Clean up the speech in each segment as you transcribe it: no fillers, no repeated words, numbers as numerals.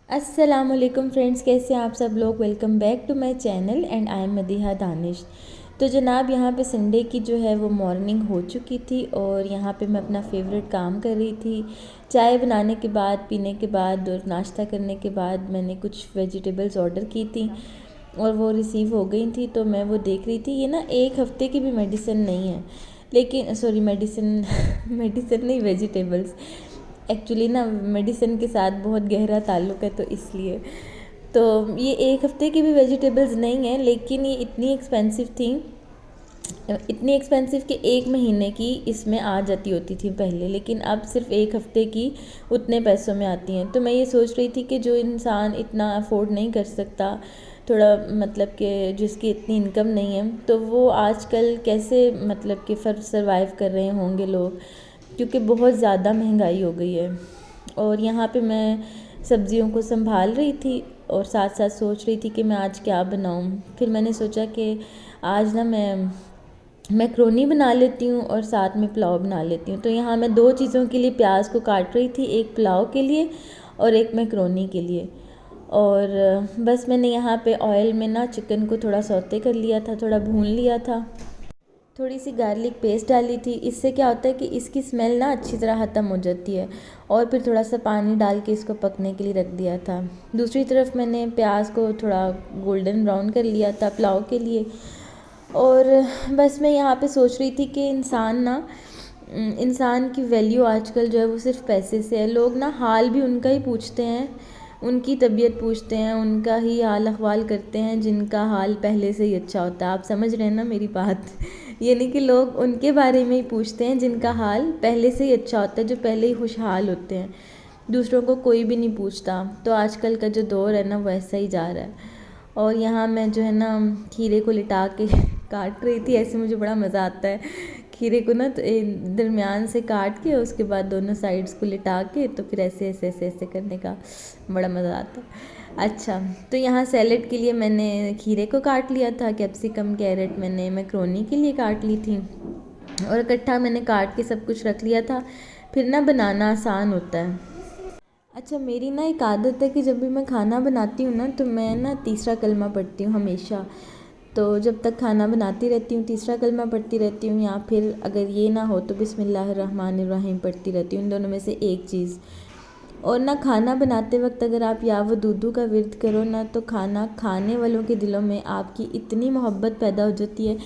अस्सलामुअलैकुम फ्रेंड्स, कैसे हैं आप सब लोग। Welcome back to my channel and I am Madiha Danish. तो जनाब यहाँ पे संडे की जो है वो मॉर्निंग हो चुकी थी और यहाँ पे मैं अपना फेवरेट काम कर रही थी। चाय बनाने के बाद, पीने के बाद और नाश्ता करने के बाद मैंने कुछ वेजिटेबल्स ऑर्डर की थी और वो रिसीव हो गई थी। तो मैं वो देख रही थी। ये ना एक हफ़्ते की भी मेडिसिन नहीं है, लेकिन सॉरी मेडिसिन मेडिसिन नहीं, वेजिटेबल्स। एक्चुअली ना मेडिसिन के साथ बहुत गहरा ताल्लुक़ है, तो इसलिए तो ये एक हफ़्ते की भी वेजिटेबल्स नहीं है, लेकिन ये इतनी एक्सपेंसिव थी, इतनी एक्सपेंसिव कि एक महीने की इसमें आ जाती होती थी पहले, लेकिन अब सिर्फ एक हफ़्ते की उतने पैसों में आती हैं। तो मैं ये सोच रही थी कि जो इंसान इतना अफोर्ड नहीं कर सकता, थोड़ा मतलब कि जिसकी इतनी इनकम नहीं है, तो वो आजकल कैसे मतलब कि सर्वाइव कर रहे होंगे लोग, क्योंकि बहुत ज़्यादा महंगाई हो गई है। और यहाँ पे मैं सब्ज़ियों को संभाल रही थी और साथ साथ सोच रही थी कि मैं आज क्या बनाऊँ। फिर मैंने सोचा कि आज ना मैं मैक्रोनी बना लेती हूँ और साथ में पुलाव बना लेती हूँ। तो यहाँ मैं दो चीज़ों के लिए प्याज को काट रही थी, एक पुलाव के लिए और एक मैक्रोनी के लिए। और बस मैंने यहाँ पे ऑयल में ना चिकन को थोड़ा सौते कर लिया था, थोड़ा भून लिया था, थोड़ी सी गार्लिक पेस्ट डाली थी। इससे क्या होता है कि इसकी स्मेल ना अच्छी तरह ख़त्म हो जाती है। और फिर थोड़ा सा पानी डाल के इसको पकने के लिए रख दिया था। दूसरी तरफ मैंने प्याज को थोड़ा गोल्डन ब्राउन कर लिया था पुलाव के लिए। और बस मैं यहाँ पे सोच रही थी कि इंसान की वैल्यू आजकल जो है वो सिर्फ पैसे से है। लोग ना हाल भी उनका ही पूछते हैं, उनकी तबीयत पूछते हैं, उनका ही हाल अहवाल करते हैं जिनका हाल पहले से ही अच्छा होता है। आप समझ रहे हैं ना मेरी बात। ये नहीं कि लोग उनके बारे में ही पूछते हैं जिनका हाल पहले से ही अच्छा होता है, जो पहले ही खुशहाल होते हैं। दूसरों को कोई भी नहीं पूछता। तो आजकल का जो दौर है ना वो ऐसा ही जा रहा है। और यहाँ मैं जो है ना खीरे को लिटा के काट रही थी। ऐसे मुझे बड़ा मज़ा आता है खीरे को ना, तो दरमियान से काट के उसके बाद दोनों साइड्स को लिटा के, तो फिर ऐसे ऐसे ऐसे ऐसे करने का बड़ा मज़ा आता है। अच्छा, तो यहाँ सैलेड के लिए मैंने खीरे को काट लिया था, कैप्सिकम कैरेट मैंने मैक्रोनी के लिए काट ली थी और इकट्ठा मैंने काट के सब कुछ रख लिया था। फिर ना बनाना आसान होता है। अच्छा, मेरी ना एक आदत है कि जब भी मैं खाना बनाती हूँ ना, तो मैं ना तीसरा कलमा पढ़ती हूँ हमेशा। तो जब तक खाना बनाती रहती हूँ तीसरा कलमा पढ़ती रहती हूँ, या फिर अगर ये ना हो तो बिस्मिल्लाहिर्रहमानिर्रहीम पढ़ती रहती हूँ। इन दोनों में से एक चीज़। और ना खाना बनाते वक्त अगर आप या वो दूधू का विर्द करो ना, तो खाना खाने वालों के दिलों में आपकी इतनी मोहब्बत पैदा हो जाती है।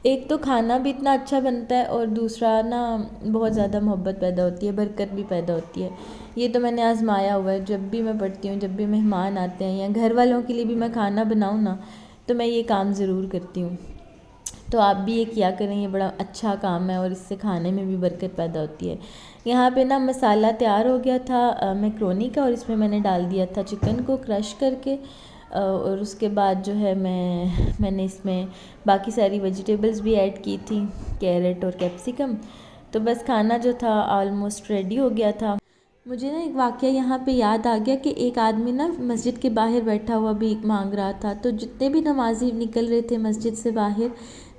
एक तो खाना भी इतना अच्छा बनता है और दूसरा ना बहुत ज़्यादा मोहब्बत पैदा होती है, बरकत भी पैदा होती है। ये तो मैंने आजमाया हुआ है। जब भी मैं पढ़ती हूँ, जब भी मेहमान आते हैं या घर वालों के लिए भी मैं खाना बनाऊँ ना, तो मैं ये काम ज़रूर करती हूँ। तो आप भी ये किया करें, ये बड़ा अच्छा काम है और इससे खाने में भी बरकत पैदा होती है। यहाँ पे ना मसाला तैयार हो गया था मैक्रोनी का, और इसमें मैंने डाल दिया था चिकन को क्रश करके। और उसके बाद जो है मैंने इसमें बाकी सारी वेजिटेबल्स भी ऐड की थी, कैरेट और कैप्सिकम। तो बस खाना जो था ऑलमोस्ट रेडी हो गया था। मुझे ना एक वाक़या यहाँ पे याद आ गया कि एक आदमी ना मस्जिद के बाहर बैठा हुआ भीख मांग रहा था। तो जितने भी नमाजी निकल रहे थे मस्जिद से बाहर,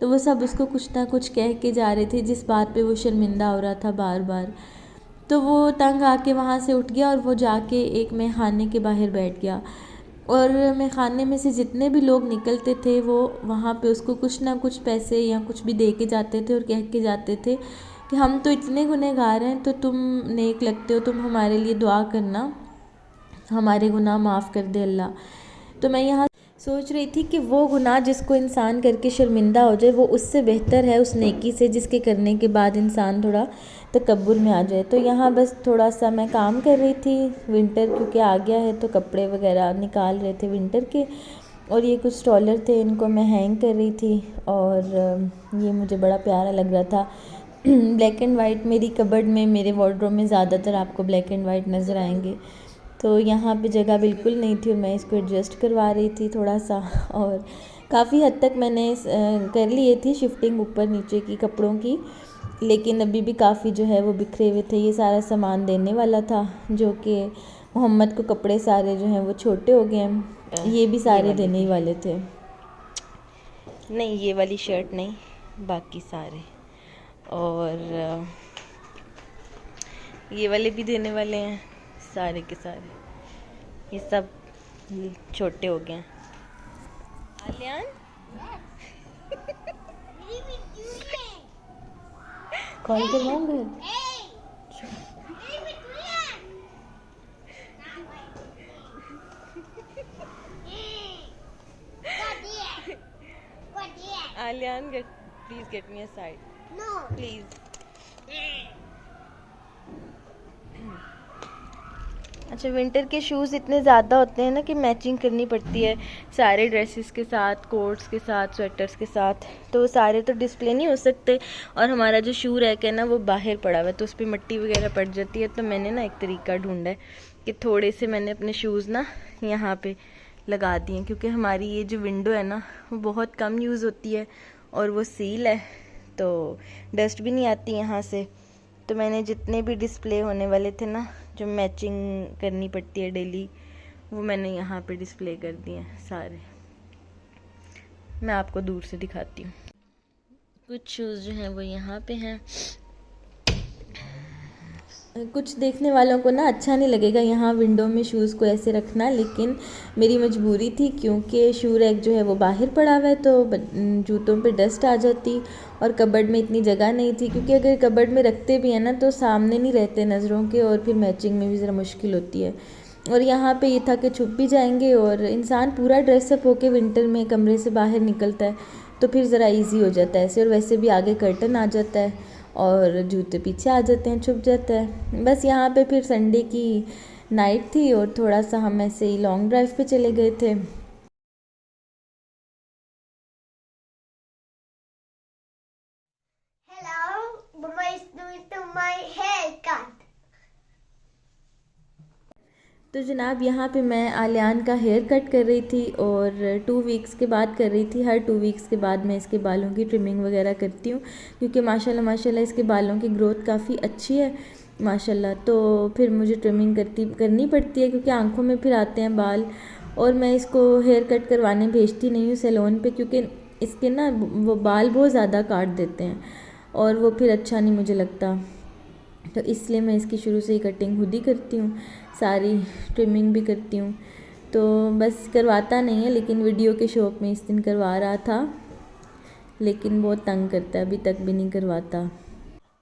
तो वो सब उसको कुछ ना कुछ कह के जा रहे थे, जिस बात पे वो शर्मिंदा हो रहा था बार बार। तो वो तंग आके वहाँ से उठ गया और वो जाके एक मैखाने के बाहर बैठ गया। और मैखाने में से जितने भी लोग निकलते थे, वो वहाँ पे उसको कुछ ना कुछ पैसे या कुछ भी दे के जाते थे और कह के जाते थे कि हम तो इतने गुनहगार हैं, तो तुम नेक लगते हो, तुम हमारे लिए दुआ करना, हमारे गुनाह माफ़ कर दे अल्लाह। तो मैं यहाँ सोच रही थी कि वो गुनाह जिसको इंसान करके शर्मिंदा हो जाए, वो उससे बेहतर है उस नेकी से जिसके करने के बाद इंसान थोड़ा तकब्बुर में आ जाए। तो यहाँ बस थोड़ा सा मैं काम कर रही थी। विंटर क्योंकि आ गया है, तो कपड़े वगैरह निकाल रहे थे विंटर के। और ये कुछ स्टॉलर थे, इनको मैं हैंग कर रही थी। और ये मुझे बड़ा प्यारा लग रहा था। ब्लैक एंड वाइट मेरी कबर्ड में, मेरे वार्डरोब में ज़्यादातर आपको ब्लैक एंड वाइट नज़र आएंगे। तो यहाँ पे जगह बिल्कुल नहीं थी और मैं इसको एडजस्ट करवा रही थी थोड़ा सा। और काफ़ी हद तक मैंने कर लिए थी शिफ्टिंग ऊपर नीचे की कपड़ों की, लेकिन अभी भी काफ़ी जो है वो बिखरे हुए थे। ये सारा सामान देने वाला था, जो कि मोहम्मद को कपड़े सारे जो हैं वो छोटे हो गए हैं। ये भी सारे देने ही वाले थे। नहीं, ये वाली शर्ट नहीं। बाकी सारे। और ये वाले भी देने वाले हैं, सारे के सारे। ये सब छोटे हो गए हैं। आलियान कॉल करवाऊँ घर? Alian, please get me a side. No. Please. अच्छा, विंटर के शूज़ इतने ज़्यादा होते हैं ना कि मैचिंग करनी पड़ती है सारे ड्रेसेस के साथ, कोट्स के साथ, स्वेटर्स के साथ। तो वो सारे तो डिस्प्ले नहीं हो सकते, और हमारा जो शू रैक है ना वो बाहर पड़ा हुआ है, तो उस पर मिट्टी वगैरह पड़ जाती है। तो मैंने ना एक तरीका ढूंढा है कि थोड़े से मैंने अपने शूज़ ना यहाँ पे लगा दिए हैं, क्योंकि हमारी ये जो विंडो है ना वो बहुत कम यूज़ होती है और वो सील है, तो डस्ट भी नहीं आती यहाँ से। तो मैंने जितने भी डिस्प्ले होने वाले थे ना, जो मैचिंग करनी पड़ती है डेली, वो मैंने यहाँ पे डिस्प्ले कर दिए हैं सारे। मैं आपको दूर से दिखाती हूँ। कुछ शूज़ जो हैं वो यहाँ पे हैं। कुछ देखने वालों को ना अच्छा नहीं लगेगा यहाँ विंडो में शूज़ को ऐसे रखना, लेकिन मेरी मजबूरी थी, क्योंकि शू रैक जो है वो बाहर पड़ा हुआ है, तो जूतों पे डस्ट आ जाती, और कबर्ड में इतनी जगह नहीं थी, क्योंकि अगर कबर्ड में रखते भी हैं ना तो सामने नहीं रहते नज़रों के, और फिर मैचिंग में भी ज़रा मुश्किल होती है। और यहाँ पे ये था कि छुप भी जाएंगे, और इंसान पूरा ड्रेसअप होके विंटर में कमरे से बाहर निकलता है तो फिर ज़रा इजी हो जाता है ऐसे, और वैसे भी आगे कर्टन आ जाता है और जूते पीछे आ जाते हैं, छुप जाता है। बस यहाँ पे फिर संडे की नाइट थी और थोड़ा सा हम ऐसे ही लॉन्ग ड्राइव पे चले गए थे। तो जनाब यहाँ पे मैं आलियान का हेयर कट कर रही थी, और 2 वीक्स के बाद कर रही थी। हर 2 वीक्स के बाद मैं इसके बालों की ट्रिमिंग वगैरह करती हूँ, क्योंकि माशाल्लाह माशाल्लाह इसके बालों की ग्रोथ काफ़ी अच्छी है माशाल्लाह। तो फिर मुझे ट्रिमिंग करनी पड़ती है, क्योंकि आँखों में फिर आते हैं बाल, और मैं इसको हेयर कट करवाने भेजती नहीं हूँ सैलून पे, क्योंकि इसके ना वो बाल बहुत ज़्यादा काट देते हैं और वो फिर अच्छा नहीं मुझे लगता। तो इसलिए मैं इसकी शुरू से ही कटिंग खुद ही करती हूँ, सारी ट्रिमिंग भी करती हूँ। तो बस करवाता नहीं है, लेकिन वीडियो के शॉप में इस दिन करवा रहा था, लेकिन बहुत तंग करता है, अभी तक भी नहीं करवाता।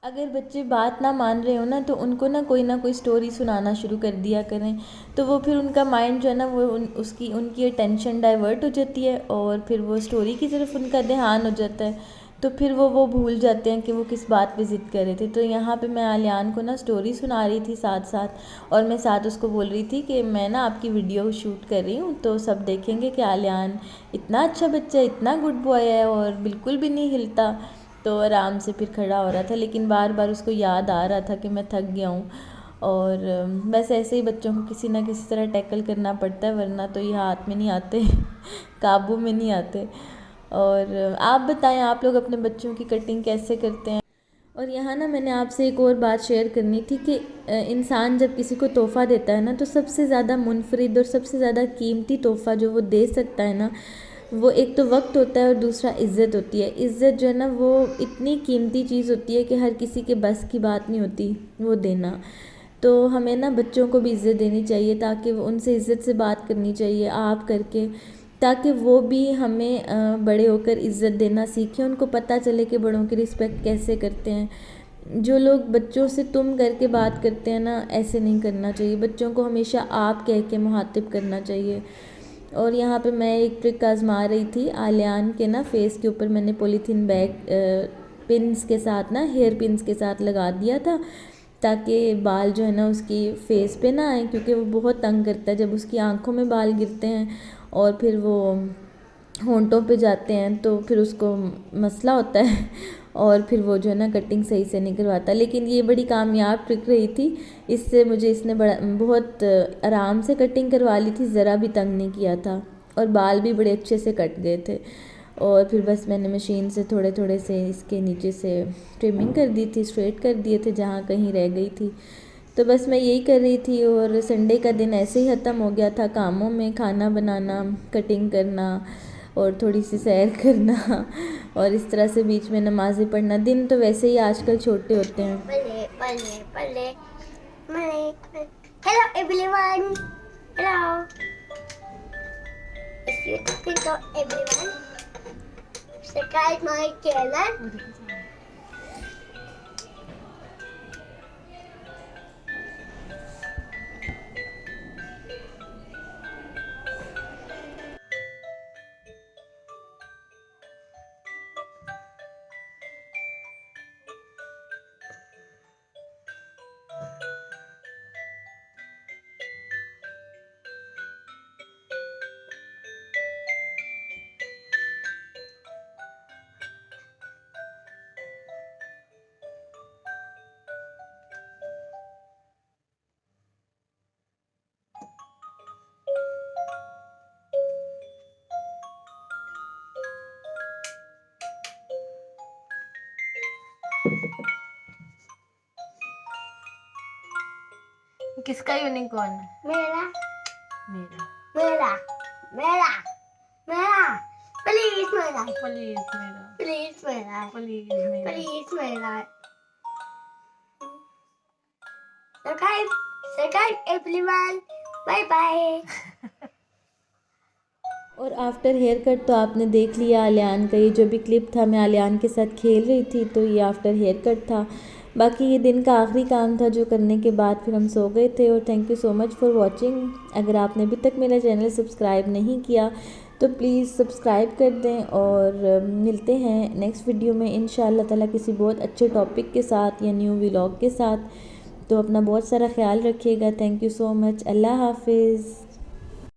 अगर बच्चे बात ना मान रहे हो ना, तो उनको ना कोई स्टोरी सुनाना शुरू कर दिया करें, तो वो फिर उनका माइंड जो है ना वो उनकी अटेंशन डाइवर्ट हो जाती है, और फिर वो स्टोरी की तरफ उनका ध्यान हो जाता है, तो फिर वो भूल जाते हैं कि वो किस बात पे ज़िद कर रहे थे। तो यहाँ पे मैं आलियान को ना स्टोरी सुना रही थी साथ साथ, और मैं साथ उसको बोल रही थी कि मैं ना आपकी वीडियो शूट कर रही हूँ, तो सब देखेंगे कि आलियान इतना अच्छा बच्चा है, इतना गुड बॉय है, और बिल्कुल भी नहीं हिलता। तो आराम से फिर खड़ा हो रहा था, लेकिन बार बार उसको याद आ रहा था कि मैं थक गया हूँ। और बस ऐसे ही बच्चों को किसी ना किसी तरह टैकल करना पड़ता है, वरना तो ये हाथ में नहीं आते काबू में नहीं आते। और आप बताएं, आप लोग अपने बच्चों की कटिंग कैसे करते हैं? और यहाँ ना मैंने आपसे एक और बात शेयर करनी थी कि इंसान जब किसी को तोहफ़ा देता है ना, तो सबसे ज़्यादा मुनफरिद और सबसे ज़्यादा कीमती तोहफ़ा जो वो दे सकता है ना, वो एक तो वक्त होता है और दूसरा इज़्ज़त होती है। इज़्ज़त जो है ना वो इतनी कीमती चीज़ होती है कि हर किसी के बस की बात नहीं होती वो देना। तो हमें ना बच्चों को भी इज़्ज़त देनी चाहिए, ताकि वो उनसे इज़्ज़त से बात करनी चाहिए आप करके, ताकि वो भी हमें बड़े होकर इज़्ज़त देना सीखें, उनको पता चले कि बड़ों की रिस्पेक्ट कैसे करते हैं। जो लोग बच्चों से तुम करके बात करते हैं ना, ऐसे नहीं करना चाहिए, बच्चों को हमेशा आप कह के मुहातिब करना चाहिए। और यहाँ पे मैं एक ट्रिक आजमा रही थी, आलियान के ना फेस के ऊपर मैंने पॉलीथीन बैग पिन्स के साथ ना, हेयर पिन्स के साथ लगा दिया था, ताकि बाल जो है ना उसकी फेस पे ना आए, क्योंकि वो बहुत तंग करता है जब उसकी आंखों में बाल गिरते हैं और फिर वो होंठों पे जाते हैं, तो फिर उसको मसला होता है और फिर वो जो है ना कटिंग सही से नहीं करवाता। लेकिन ये बड़ी कामयाब ट्रिक रही थी, इससे मुझे इसने बहुत आराम से कटिंग करवा ली थी, ज़रा भी तंग नहीं किया था, और बाल भी बड़े अच्छे से कट गए थे। और फिर बस मैंने मशीन से थोड़े थोड़े से इसके नीचे से ट्रिमिंग कर दी थी, स्ट्रेट कर दिए थे जहाँ कहीं रह गई थी। तो बस मैं यही कर रही थी, और संडे का दिन ऐसे ही ख़त्म हो गया था कामों में, खाना बनाना, कटिंग करना, और थोड़ी सी सैर करना और इस तरह से बीच में नमाज़ें पढ़ना। दिन तो वैसे ही आजकल छोटे होते हैं। पले पले पले पले। Hello everyone. Hello. If you talking to everyone, subscribe my channel. किसका यूनिकॉर्न है? मेरा मेरा। मेरा मेरा मेरा प्लीज मेरा प्लीज मेरा। प्लीज मेरा प्लीज मेरा। प्लीज मेरा subscribe everyone. Bye bye. और आफ्टर हेयर कट तो आपने देख लिया आलियान का, ये जो भी क्लिप था मैं आलियान के साथ खेल रही थी तो ये आफ्टर हेयर कट था। बाकी ये दिन का आखिरी काम था जो करने के बाद फिर हम सो गए थे। और thank you so much for watching. अगर आपने अभी तक मेरा चैनल सब्सक्राइब नहीं किया तो प्लीज़ सब्सक्राइब कर दें और मिलते हैं नेक्स्ट वीडियो में इंशाअल्लाह ताला किसी बहुत अच्छे टॉपिक के साथ या न्यू व्लॉग के साथ। तो अपना बहुत सारा ख्याल रखिएगा। Thank you so much. अल्लाह हाफिज़।